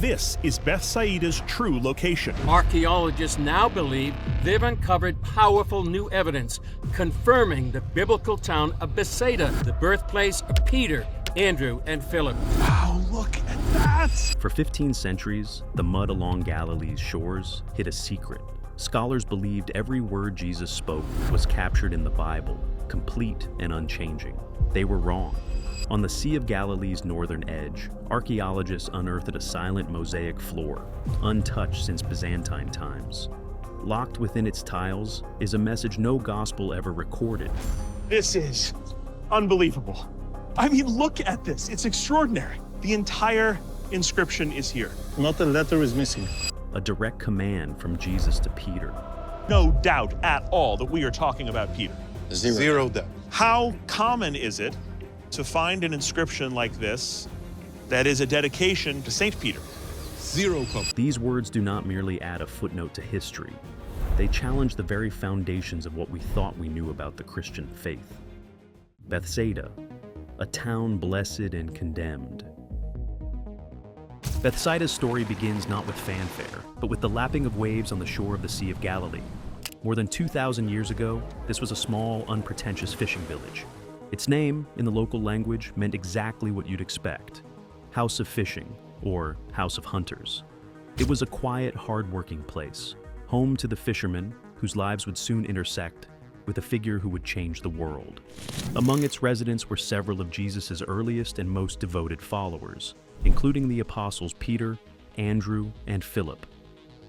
this is Bethsaida's true location. Archaeologists now believe they've uncovered powerful new evidence confirming the biblical town of Bethsaida, the birthplace of Peter, Andrew, and Philip. Wow, look at that! For 15 centuries, the mud along Galilee's shores hid a secret. Scholars believed every word Jesus spoke was captured in the Bible, complete and unchanging. They were wrong. On the Sea of Galilee's northern edge, archaeologists unearthed a silent mosaic floor, untouched since Byzantine times. Locked within its tiles is a message no gospel ever recorded. This is unbelievable. I mean, look at this. It's extraordinary. The entire inscription is here. Not a letter is missing. A direct command from Jesus to Peter. No doubt at all that we are talking about Peter. Zero doubt. How common is it to find an inscription like this that is a dedication to Saint Peter? Zero common. These words do not merely add a footnote to history. They challenge the very foundations of what we thought we knew about the Christian faith. Bethsaida, a town blessed and condemned. Bethsaida's story begins not with fanfare, but with the lapping of waves on the shore of the Sea of Galilee. More than 2,000 years ago, this was a small, unpretentious fishing village. Its name, in the local language, meant exactly what you'd expect: House of Fishing, or House of Hunters. It was a quiet, hard-working place, home to the fishermen whose lives would soon intersect with a figure who would change the world. Among its residents were several of Jesus' earliest and most devoted followers, including the apostles Peter, Andrew, and Philip.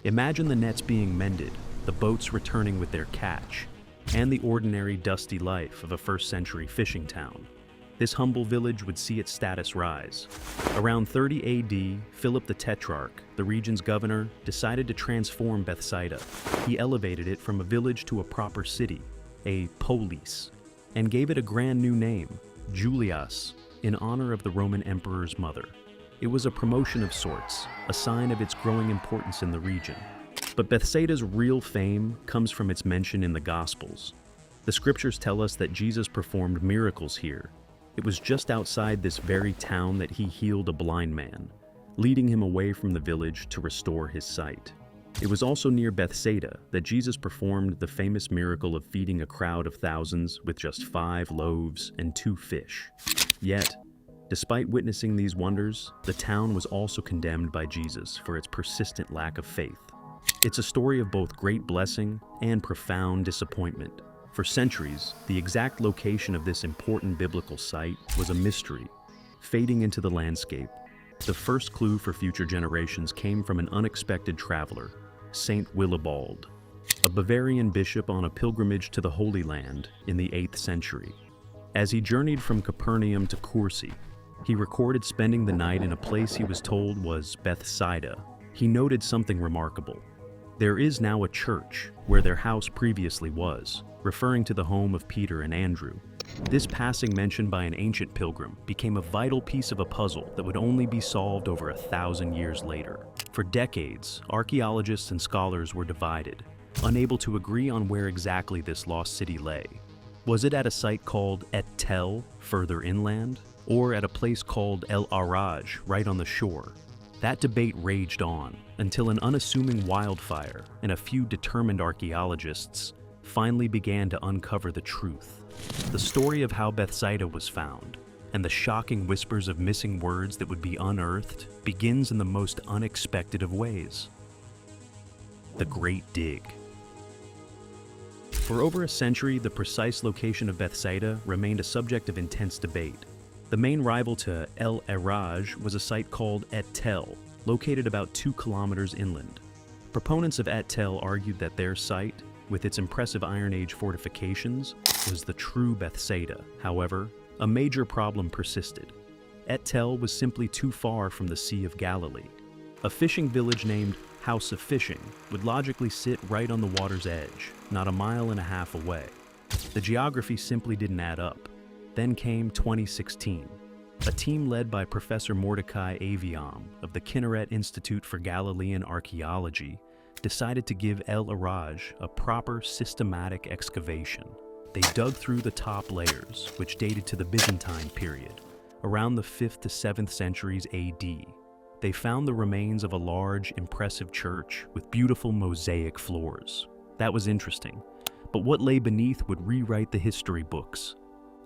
Imagine the nets being mended, the boats returning with their catch, and the ordinary dusty life of a first-century fishing town. This humble village would see its status rise. Around 30 AD, Philip the Tetrarch, the region's governor, decided to transform Bethsaida. He elevated it from a village to a proper city, a polis, and gave it a grand new name, Julias, in honor of the Roman emperor's mother. It was a promotion of sorts, a sign of its growing importance in the region. But Bethsaida's real fame comes from its mention in the Gospels. The scriptures tell us that Jesus performed miracles here. It was just outside this very town that he healed a blind man, leading him away from the village to restore his sight. It was also near Bethsaida that Jesus performed the famous miracle of feeding a crowd of thousands with just 5 loaves and 2 fish. Yet, despite witnessing these wonders, the town was also condemned by Jesus for its persistent lack of faith. It's a story of both great blessing and profound disappointment. For centuries, the exact location of this important biblical site was a mystery, fading into the landscape. The first clue for future generations came from an unexpected traveler, Saint Willibald, a Bavarian bishop on a pilgrimage to the Holy Land in the 8th century. As he journeyed from Capernaum to Kursi, he recorded spending the night in a place he was told was Bethsaida. He noted something remarkable. There is now a church where their house previously was, referring to the home of Peter and Andrew. This passing mention by an ancient pilgrim became a vital piece of a puzzle that would only be solved over 1,000 years later. For decades, archaeologists and scholars were divided, unable to agree on where exactly this lost city lay. Was it at a site called Et Tel, further inland, or at a place called El Araj, right on the shore? That debate raged on until an unassuming wildfire and a few determined archaeologists finally began to uncover the truth. The story of how Bethsaida was found and the shocking whispers of missing words that would be unearthed begins in the most unexpected of ways. The Great Dig. For over a century, the precise location of Bethsaida remained a subject of intense debate. The main rival to El Araj was a site called Et Tel, located about 2 kilometers inland. Proponents of Et Tel argued that their site, with its impressive Iron Age fortifications, was the true Bethsaida. However, a major problem persisted. Et Tel was simply too far from the Sea of Galilee. A fishing village named House of Fishing would logically sit right on the water's edge, not 1.5 miles away. The geography simply didn't add up. Then came 2016. A team led by Professor Mordecai Aviam of the Kinneret Institute for Galilean Archaeology decided to give El Araj a proper systematic excavation. They dug through the top layers, which dated to the Byzantine period, around the 5th to 7th centuries AD. they found the remains of a large, impressive church with beautiful mosaic floors. That was interesting, but what lay beneath would rewrite the history books.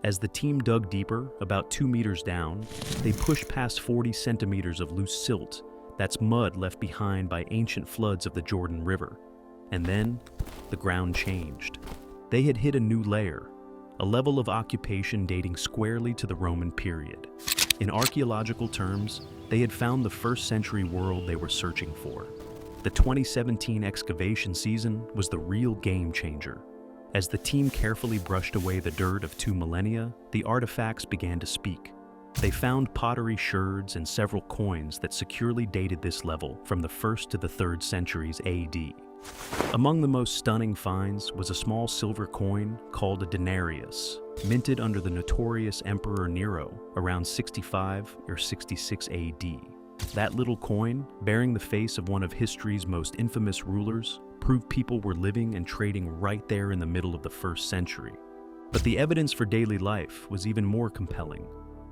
As the team dug deeper, about 2 meters down, they pushed past 40 centimeters of loose silt, that's mud left behind by ancient floods of the Jordan River. And then, the ground changed. They had hit a new layer, a level of occupation dating squarely to the Roman period. In archaeological terms, they had found the first-century world they were searching for. The 2017 excavation season was the real game changer. As the team carefully brushed away the dirt of 2 millennia, the artifacts began to speak. They found pottery sherds and several coins that securely dated this level from the 1st to the 3rd centuries AD. Among the most stunning finds was a small silver coin called a denarius, minted under the notorious Emperor Nero around 65 or 66 AD. That little coin, bearing the face of one of history's most infamous rulers, proved people were living and trading right there in the middle of the 1st century. But the evidence for daily life was even more compelling.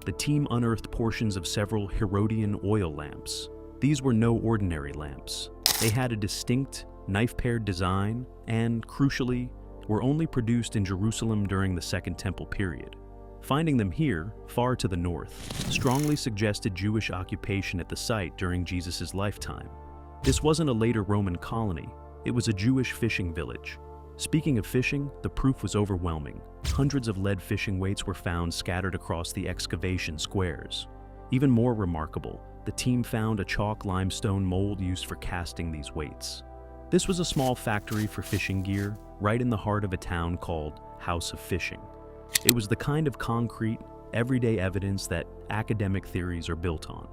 The team unearthed portions of several Herodian oil lamps. These were no ordinary lamps. They had a distinct, knife-paired design and, crucially, were only produced in Jerusalem during the Second Temple period. Finding them here, far to the north, strongly suggested Jewish occupation at the site during Jesus' lifetime. This wasn't a later Roman colony, it was a Jewish fishing village. Speaking of fishing, the proof was overwhelming. Hundreds of lead fishing weights were found scattered across the excavation squares. Even more remarkable, the team found a chalk limestone mold used for casting these weights. This was a small factory for fishing gear, right in the heart of a town called House of Fishing. It was the kind of concrete, everyday evidence that academic theories are built on.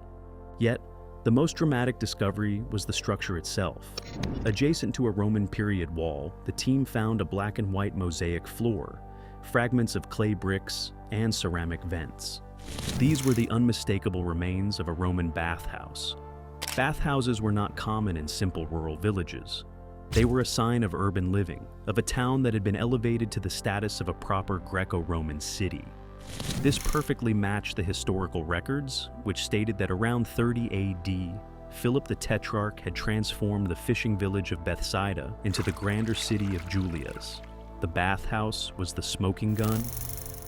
Yet, the most dramatic discovery was the structure itself. Adjacent to a Roman period wall, the team found a black and white mosaic floor, fragments of clay bricks, and ceramic vents. These were the unmistakable remains of a Roman bathhouse. Bathhouses were not common in simple rural villages. They were a sign of urban living, of a town that had been elevated to the status of a proper Greco-Roman city. This perfectly matched the historical records, which stated that around 30 AD, Philip the Tetrarch had transformed the fishing village of Bethsaida into the grander city of Julias. The bathhouse was the smoking gun.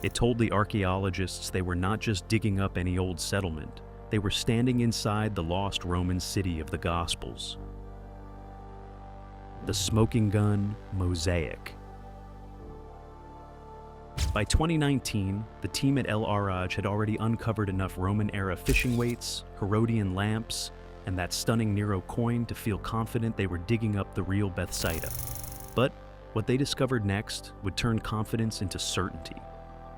It told the archaeologists they were not just digging up any old settlement, they were standing inside the lost Roman city of the Gospels. The smoking gun mosaic. By 2019, the team at El Araj had already uncovered enough Roman-era fishing weights, Herodian lamps, and that stunning Nero coin to feel confident they were digging up the real Bethsaida. But what they discovered next would turn confidence into certainty,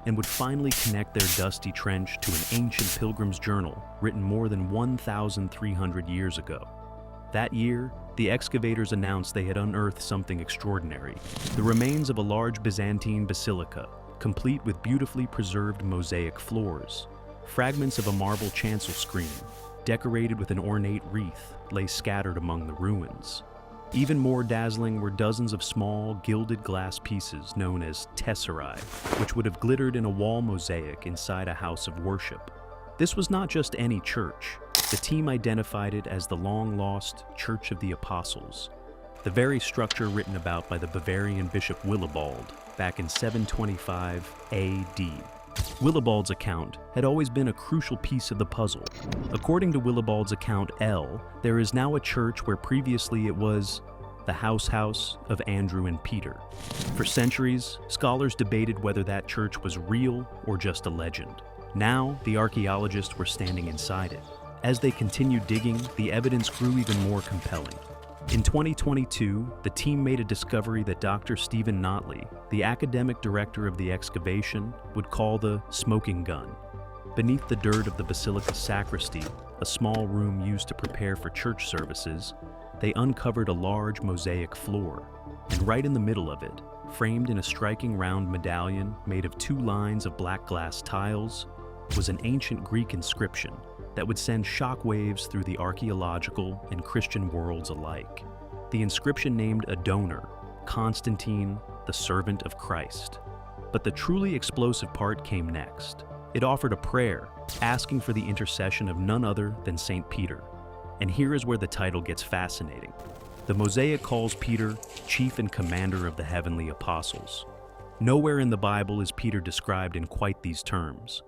and would finally connect their dusty trench to an ancient pilgrim's journal written more than 1,300 years ago. That year, the excavators announced they had unearthed something extraordinary: the remains of a large Byzantine basilica, complete with beautifully preserved mosaic floors. Fragments of a marble chancel screen, decorated with an ornate wreath, lay scattered among the ruins. Even more dazzling were dozens of small, gilded glass pieces known as tesserae, which would have glittered in a wall mosaic inside a house of worship. This was not just any church. The team identified it as the long-lost Church of the Apostles, the very structure written about by the Bavarian Bishop Willibald back in 725 AD. Willibald's account had always been a crucial piece of the puzzle. According to Willibald's account L, there is now a church where previously it was the house of Andrew and Peter. For centuries, scholars debated whether that church was real or just a legend. Now, the archaeologists were standing inside it. As they continued digging, the evidence grew even more compelling. In 2022, the team made a discovery that Dr. Stephen Notley, the academic director of the excavation, would call the smoking gun. Beneath the dirt of the basilica's sacristy, a small room used to prepare for church services, they uncovered a large mosaic floor. And right in the middle of it, framed in a striking round medallion made of 2 lines of black glass tiles, was an ancient Greek inscription that would send shockwaves through the archaeological and Christian worlds alike. The inscription named a donor, Constantine, the servant of Christ. But the truly explosive part came next. It offered a prayer, asking for the intercession of none other than St. Peter. And here is where the title gets fascinating. The Mosaic calls Peter chief and commander of the heavenly apostles. Nowhere in the Bible is Peter described in quite these terms.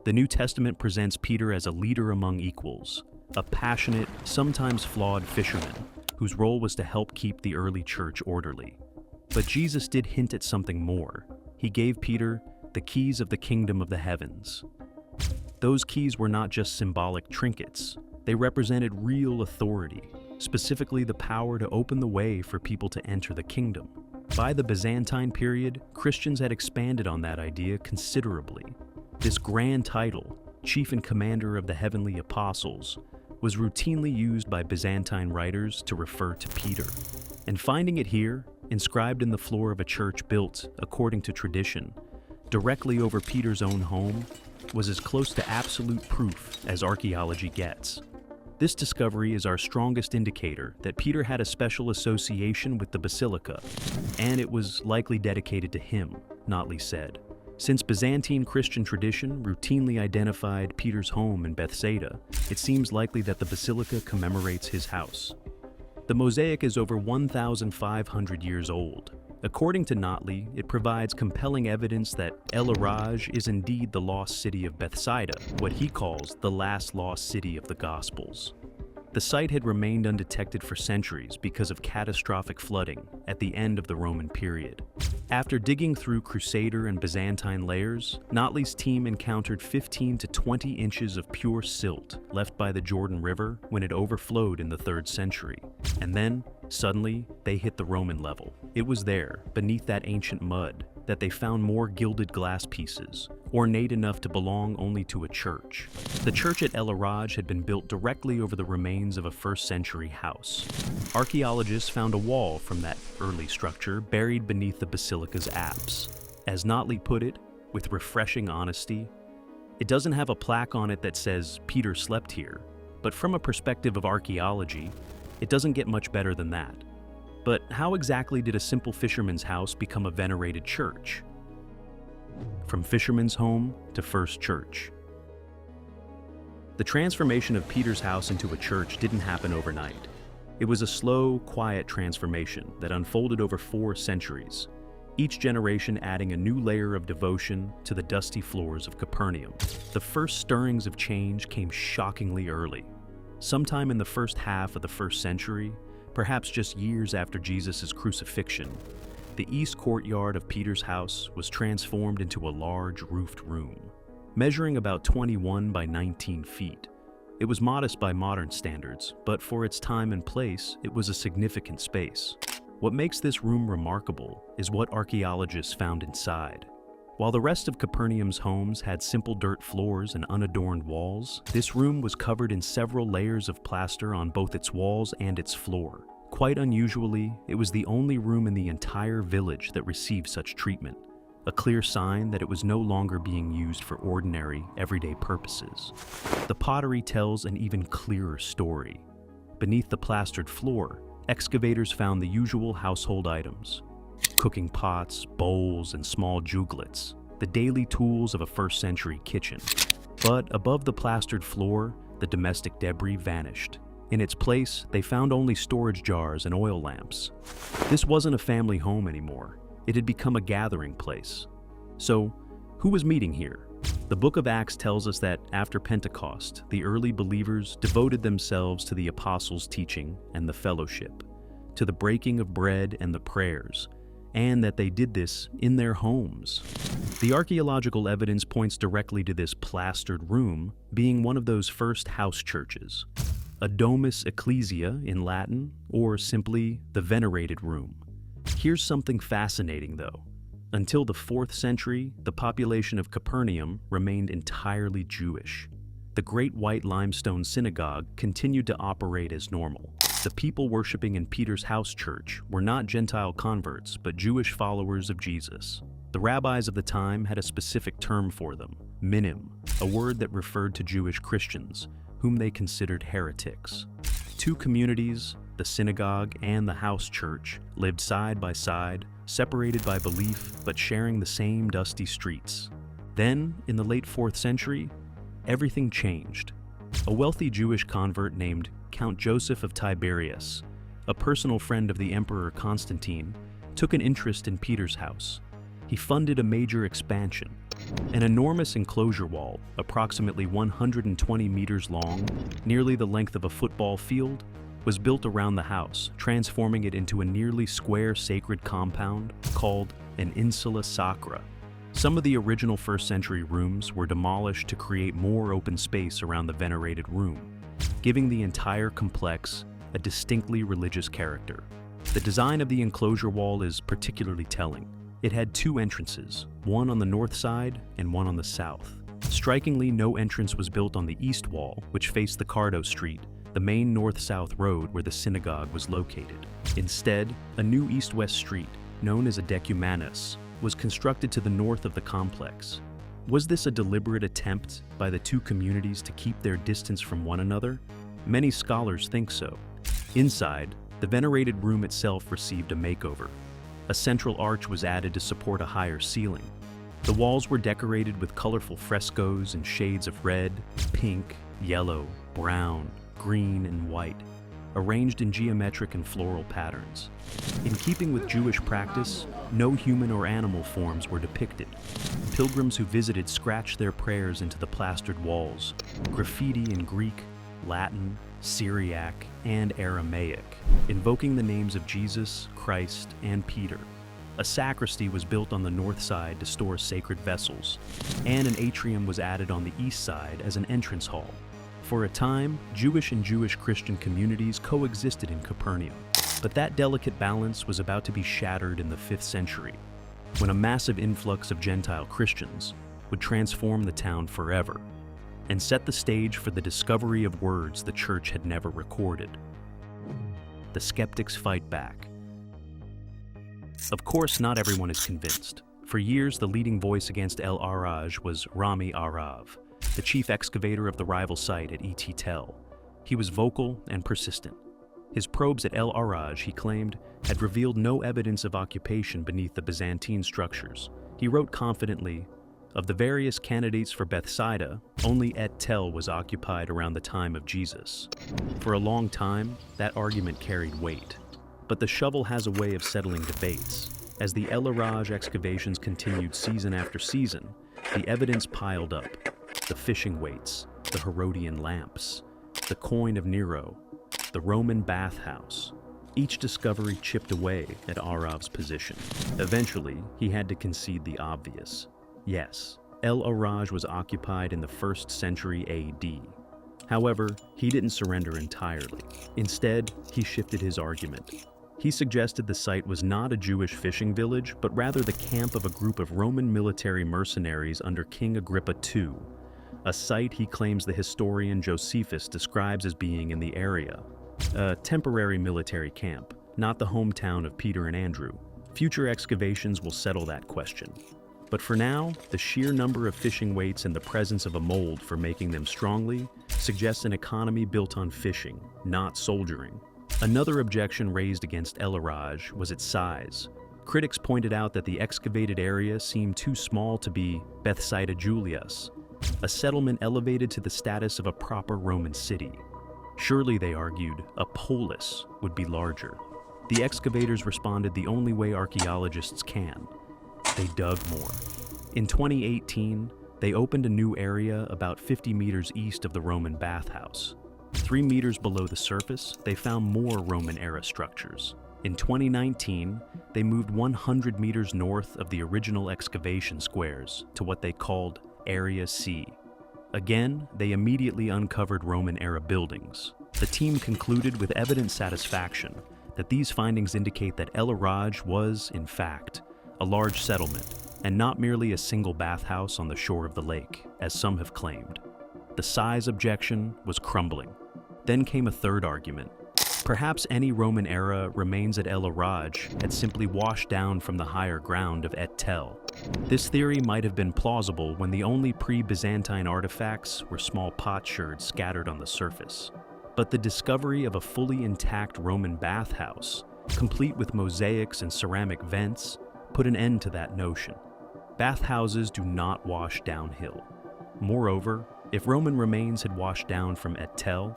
The New Testament presents Peter as a leader among equals, a passionate, sometimes flawed fisherman whose role was to help keep the early church orderly. But Jesus did hint at something more. He gave Peter the keys of the kingdom of the heavens. Those keys were not just symbolic trinkets. They represented real authority, specifically the power to open the way for people to enter the kingdom. By the Byzantine period, Christians had expanded on that idea considerably. This grand title, chief and commander of the heavenly apostles, was routinely used by Byzantine writers to refer to Peter. And finding it here, inscribed in the floor of a church built, according to tradition, directly over Peter's own home, was as close to absolute proof as archaeology gets. This discovery is our strongest indicator that Peter had a special association with the basilica, and it was likely dedicated to him, Notley said. Since Byzantine Christian tradition routinely identified Peter's home in Bethsaida, it seems likely that the basilica commemorates his house. The Mosaic is over 1,500 years old. According to Notley, it provides compelling evidence that El Araj is indeed the lost city of Bethsaida, what he calls the last lost city of the Gospels. The site had remained undetected for centuries because of catastrophic flooding at the end of the Roman period. After digging through Crusader and Byzantine layers, Notley's team encountered 15 to 20 inches of pure silt left by the Jordan River when it overflowed in the 3rd century. And then, suddenly, they hit the Roman level. It was there, beneath that ancient mud, that they found more gilded glass pieces, ornate enough to belong only to a church. The church at El Araj had been built directly over the remains of a 1st century house. Archaeologists found a wall from that early structure buried beneath the basilica's apse. As Notley put it, with refreshing honesty, it doesn't have a plaque on it that says Peter slept here, but from a perspective of archaeology, it doesn't get much better than that. But how exactly did a simple fisherman's house become a venerated church? From fisherman's home to first church. The transformation of Peter's house into a church didn't happen overnight. It was a slow, quiet transformation that unfolded over 4 centuries, each generation adding a new layer of devotion to the dusty floors of Capernaum. The first stirrings of change came shockingly early. Sometime in the first half of the 1st century, perhaps just years after Jesus' crucifixion, the east courtyard of Peter's house was transformed into a large roofed room. Measuring about 21 by 19 feet, it was modest by modern standards, but for its time and place, it was a significant space. What makes this room remarkable is what archaeologists found inside. While the rest of Capernaum's homes had simple dirt floors and unadorned walls, this room was covered in several layers of plaster on both its walls and its floor. Quite unusually, it was the only room in the entire village that received such treatment, a clear sign that it was no longer being used for ordinary, everyday purposes. The pottery tells an even clearer story. Beneath the plastered floor, excavators found the usual household items: cooking pots, bowls, and small juglets, the daily tools of a 1st century kitchen. But above the plastered floor, the domestic debris vanished. In its place, they found only storage jars and oil lamps. This wasn't a family home anymore. It had become a gathering place. So, who was meeting here? The book of Acts tells us that after Pentecost, the early believers devoted themselves to the apostles' teaching and the fellowship, to the breaking of bread and the prayers, and that they did this in their homes. The archaeological evidence points directly to this plastered room being one of those first house churches, a domus ecclesia in Latin, or simply the venerated room. Here's something fascinating though. Until the 4th century, the population of Capernaum remained entirely Jewish. The Great White Limestone Synagogue continued to operate as normal. The people worshiping in Peter's house church were not Gentile converts, but Jewish followers of Jesus. The rabbis of the time had a specific term for them, minim, a word that referred to Jewish Christians, whom they considered heretics. 2 communities, the synagogue and the house church, lived side by side, separated by belief, but sharing the same dusty streets. Then, in the late 4th century, everything changed. A wealthy Jewish convert named Count Joseph of Tiberias, a personal friend of the Emperor Constantine, took an interest in Peter's house. He funded a major expansion. An enormous enclosure wall, approximately 120 meters long, nearly the length of a football field, was built around the house, transforming it into a nearly square sacred compound called an insula sacra. Some of the original first-century rooms were demolished to create more open space around the venerated room, giving the entire complex a distinctly religious character. The design of the enclosure wall is particularly telling. It had two entrances, one on the north side and one on the south. Strikingly, no entrance was built on the east wall, which faced the Cardo Street, the main north-south road where the synagogue was located. Instead, a new east-west street, known as a decumanus, was constructed to the north of the complex. Was this a deliberate attempt by the two communities to keep their distance from one another? Many scholars think so. Inside, the venerated room itself received a makeover. A central arch was added to support a higher ceiling. The walls were decorated with colorful frescoes in shades of red, pink, yellow, brown, green, and white, arranged in geometric and floral patterns. In keeping with Jewish practice, no human or animal forms were depicted. Pilgrims who visited scratched their prayers into the plastered walls, graffiti in Greek, Latin, Syriac, and Aramaic, invoking the names of Jesus, Christ, and Peter. A sacristy was built on the north side to store sacred vessels, and an atrium was added on the east side as an entrance hall. For a time, Jewish and Jewish-Christian communities coexisted in Capernaum, but that delicate balance was about to be shattered in the 5th century, when a massive influx of Gentile Christians would transform the town forever and set the stage for the discovery of words the church had never recorded. The skeptics fight back. Of course, not everyone is convinced. For years, the leading voice against El Araj was Rami Arav, the chief excavator of the rival site at Et Tel. He was vocal and persistent. His probes at El Araj, he claimed, had revealed no evidence of occupation beneath the Byzantine structures. He wrote confidently, "Of the various candidates for Bethsaida, only Et Tel was occupied around the time of Jesus." For a long time, that argument carried weight. But the shovel has a way of settling debates. As the El Araj excavations continued season after season, the evidence piled up. The fishing weights, the Herodian lamps, the coin of Nero, the Roman bathhouse. Each discovery chipped away at Arav's position. Eventually, he had to concede the obvious. Yes, El Araj was occupied in the 1st century AD. However, he didn't surrender entirely. Instead, he shifted his argument. He suggested the site was not a Jewish fishing village, but rather the camp of a group of Roman military mercenaries under King Agrippa II, a site he claims the historian Josephus describes as being in the area. A temporary military camp, not the hometown of Peter and Andrew. Future excavations will settle that question. But for now, the sheer number of fishing weights and the presence of a mold for making them strongly suggests an economy built on fishing, not soldiering. Another objection raised against El Araj was its size. Critics pointed out that the excavated area seemed too small to be Bethsaida Julias, a settlement elevated to the status of a proper Roman city. Surely, they argued, a polis would be larger. The excavators responded the only way archaeologists can. They dug more. In 2018, they opened a new area about 50 meters east of the Roman bathhouse. 3 meters below the surface, they found more Roman-era structures. In 2019, they moved 100 meters north of the original excavation squares to what they called Area C. Again, they immediately uncovered Roman-era buildings. The team concluded with evident satisfaction that these findings indicate that El Araj was, in fact, a large settlement, and not merely a single bathhouse on the shore of the lake, as some have claimed. The size objection was crumbling. Then came a third argument. Perhaps any Roman era remains at El Araj had simply washed down from the higher ground of Et Tel. This theory might have been plausible when the only pre-Byzantine artifacts were small potsherds scattered on the surface. But the discovery of a fully intact Roman bathhouse, complete with mosaics and ceramic vents, put an end to that notion. Bathhouses do not wash downhill. Moreover, if Roman remains had washed down from Et Tel,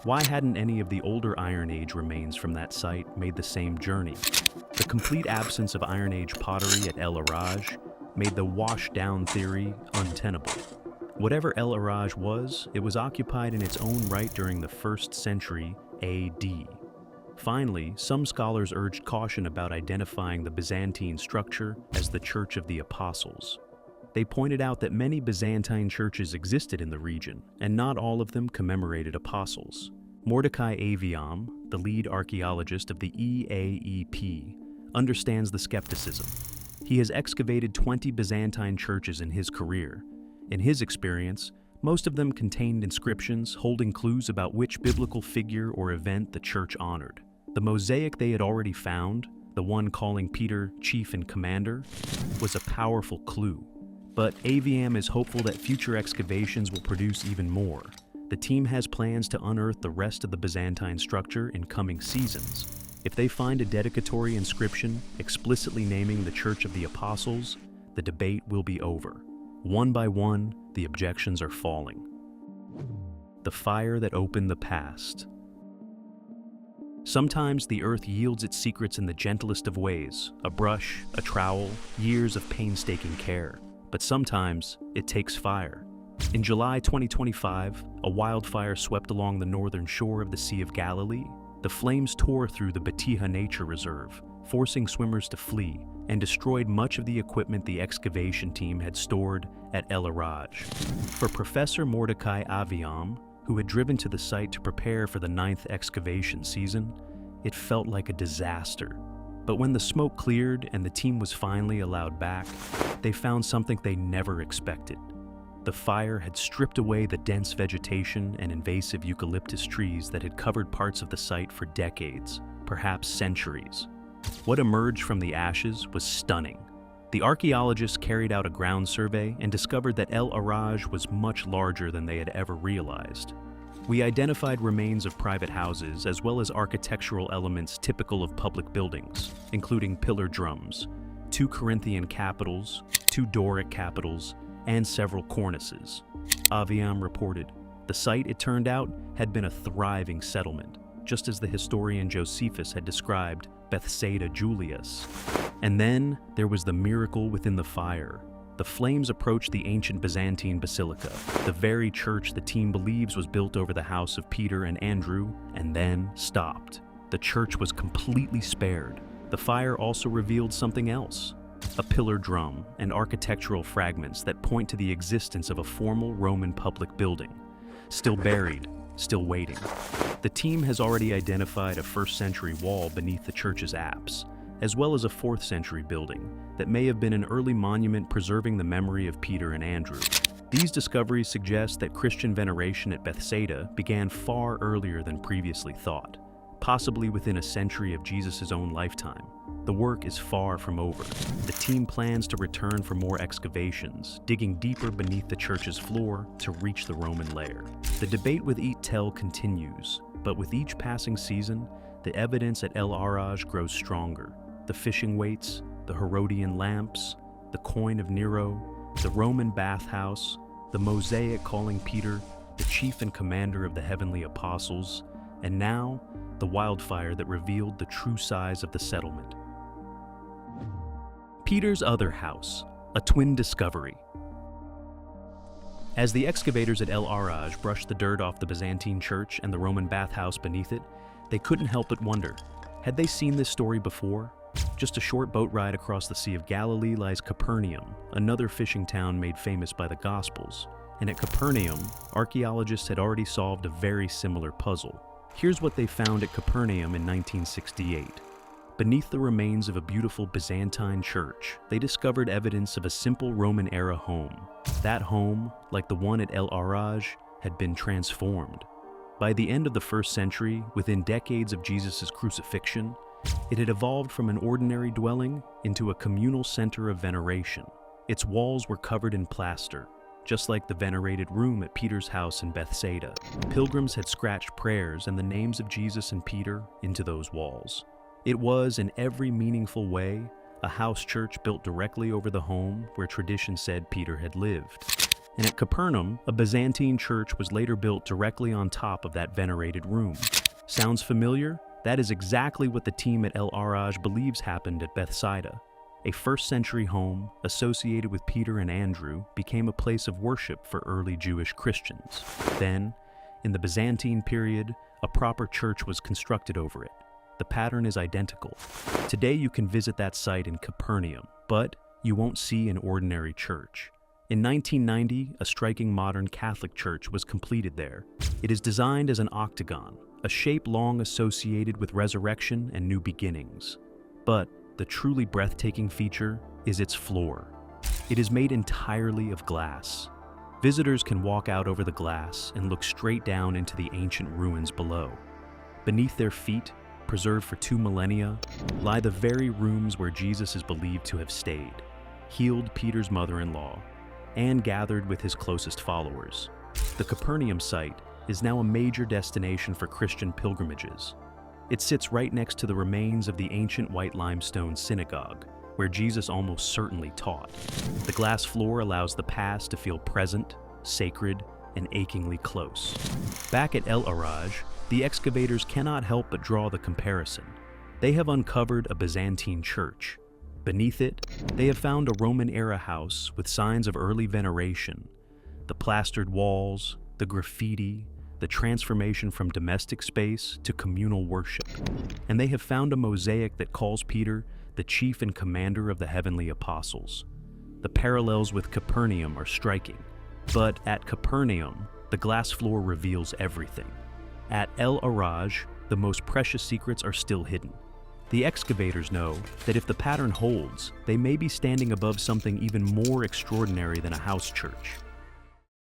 Why hadn't any of the older Iron Age remains from that site made the same journey? The complete absence of Iron Age pottery at El Araj made the wash-down theory untenable. Whatever El Araj was, it was occupied in its own right during the 1st century AD. Finally, some scholars urged caution about identifying the Byzantine structure as the Church of the Apostles. They pointed out that many Byzantine churches existed in the region, and not all of them commemorated apostles. Mordecai Aviam, the lead archaeologist of the EAEP, understands the skepticism. He has excavated 20 Byzantine churches in his career. In his experience, most of them contained inscriptions holding clues about which biblical figure or event the church honored. The Mosaic they had already found, the one calling Peter chief and commander, was a powerful clue. But Aviam is hopeful that future excavations will produce even more. The team has plans to unearth the rest of the Byzantine structure in coming seasons. If they find a dedicatory inscription explicitly naming the Church of the Apostles, the debate will be over. One by one, the objections are falling. The fire that opened the past. Sometimes the earth yields its secrets in the gentlest of ways, a brush, a trowel, years of painstaking care. But sometimes it takes fire. In July 2025, a wildfire swept along the northern shore of the Sea of Galilee. The flames tore through the Batiha Nature Reserve, forcing swimmers to flee, and destroyed much of the equipment the excavation team had stored at El Araj. For Professor Mordecai Aviam, who had driven to the site to prepare for the 9th excavation season, it felt like a disaster. But when the smoke cleared and the team was finally allowed back, they found something they never expected. The fire had stripped away the dense vegetation and invasive eucalyptus trees that had covered parts of the site for decades, perhaps centuries. What emerged from the ashes was stunning. The archaeologists carried out a ground survey and discovered that El Araj was much larger than they had ever realized. We identified remains of private houses as well as architectural elements typical of public buildings, including pillar drums, 2 Corinthian capitals, 2 Doric capitals, and several cornices. Aviam reported, the site, it turned out, had been a thriving settlement, just as the historian Josephus had described Bethsaida Julius. And then there was the miracle within the fire. The flames approached the ancient Byzantine basilica, the very church the team believes was built over the house of Peter and Andrew, and then stopped. The church was completely spared. The fire also revealed something else, a pillar drum and architectural fragments that point to the existence of a formal Roman public building, still buried, still waiting. The team has already identified a 1st century wall beneath the church's apse, as well as a 4th century building that may have been an early monument preserving the memory of Peter and Andrew. These discoveries suggest that Christian veneration at Bethsaida began far earlier than previously thought, possibly within a century of Jesus' own lifetime. The work is far from over. The team plans to return for more excavations, digging deeper beneath the church's floor to reach the Roman lair. The debate with Eat Tell continues, but with each passing season, the evidence at El Araj grows stronger. The fishing weights, the Herodian lamps, the coin of Nero, the Roman bathhouse, the Mosaic calling Peter the chief and commander of the heavenly apostles, and now the wildfire that revealed the true size of the settlement. Peter's other house, a twin discovery. As the excavators at El Araj brushed the dirt off the Byzantine church and the Roman bathhouse beneath it, they couldn't help but wonder, had they seen this story before? Just a short boat ride across the Sea of Galilee lies Capernaum, another fishing town made famous by the Gospels. And at Capernaum, archaeologists had already solved a very similar puzzle. Here's what they found at Capernaum in 1968. Beneath the remains of a beautiful Byzantine church, they discovered evidence of a simple Roman-era home. That home, like the one at El Araj, had been transformed. By the end of the 1st century, within decades of Jesus' crucifixion, it had evolved from an ordinary dwelling into a communal center of veneration. Its walls were covered in plaster, just like the venerated room at Peter's house in Bethsaida. Pilgrims had scratched prayers and the names of Jesus and Peter into those walls. It was, in every meaningful way, a house church built directly over the home where tradition said Peter had lived. And at Capernaum, a Byzantine church was later built directly on top of that venerated room. Sounds familiar? That is exactly what the team at El Araj believes happened at Bethsaida. A first-century home associated with Peter and Andrew became a place of worship for early Jewish Christians. Then, in the Byzantine period, a proper church was constructed over it. The pattern is identical. Today you can visit that site in Capernaum, but you won't see an ordinary church. In 1990, a striking modern Catholic church was completed there. It is designed as an octagon, a shape long associated with resurrection and new beginnings. But the truly breathtaking feature is its floor. It is made entirely of glass. Visitors can walk out over the glass and look straight down into the ancient ruins below. Beneath their feet, preserved for 2 millennia, lie the very rooms where Jesus is believed to have stayed, healed Peter's mother-in-law, and gathered with his closest followers. The Capernaum site is now a major destination for Christian pilgrimages. It sits right next to the remains of the ancient white limestone synagogue, where Jesus almost certainly taught. The glass floor allows the past to feel present, sacred, and achingly close. Back at El Araj, the excavators cannot help but draw the comparison. They have uncovered a Byzantine church. Beneath it, they have found a Roman-era house with signs of early veneration. The plastered walls, the graffiti, the transformation from domestic space to communal worship. And they have found a mosaic that calls Peter the chief and commander of the heavenly apostles. The parallels with Capernaum are striking. But at Capernaum, the glass floor reveals everything. At El Araj, the most precious secrets are still hidden. The excavators know that if the pattern holds, they may be standing above something even more extraordinary than a house church.